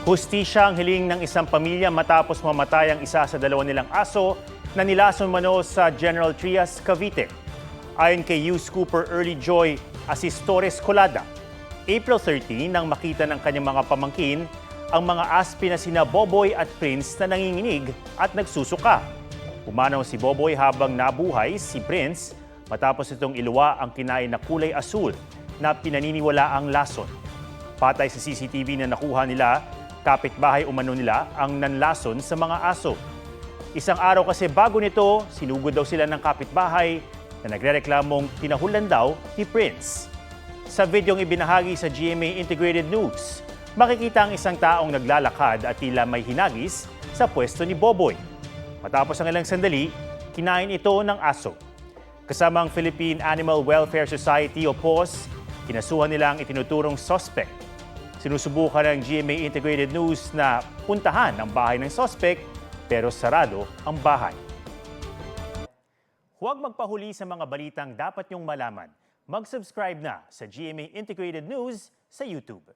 Hustisya ang hiling ng isang pamilya matapos mamatay ang isa sa dalawa nilang aso na nilason mano sa General Trias, Cavite. Ayon kay Youth Cooper Early Joy Asistores Colada, April 13 nang makita ng kanyang mga pamangkin ang mga aspi na sina Boboy at Prince na nanginginig at nagsusuka. Pumanaw si Boboy habang nabuhay si Prince matapos itong iluwa ang kinain na kulay asul na pinaniniwala ang lason. Patay sa CCTV na nakuha nila, kapitbahay umano nila ang nanlason sa mga aso. Isang araw kasi bago nito, sinugod daw sila ng kapitbahay na nagrereklamong tinahulan daw ni Prince. Sa videong ibinahagi sa GMA Integrated News, makikita ang isang taong naglalakad at tila may hinagis sa pwesto ni Boboy. Matapos ang ilang sandali, kinain ito ng aso. Kasama ang Philippine Animal Welfare Society o PAWS, kinasuhan nila ang itinuturong suspect. Sinusubukan ng GMA Integrated News na puntahan ang bahay ng suspect pero sarado ang bahay. Huwag magpahuli sa mga balitang dapat niyong malaman. Mag-subscribe na sa GMA Integrated News sa YouTube.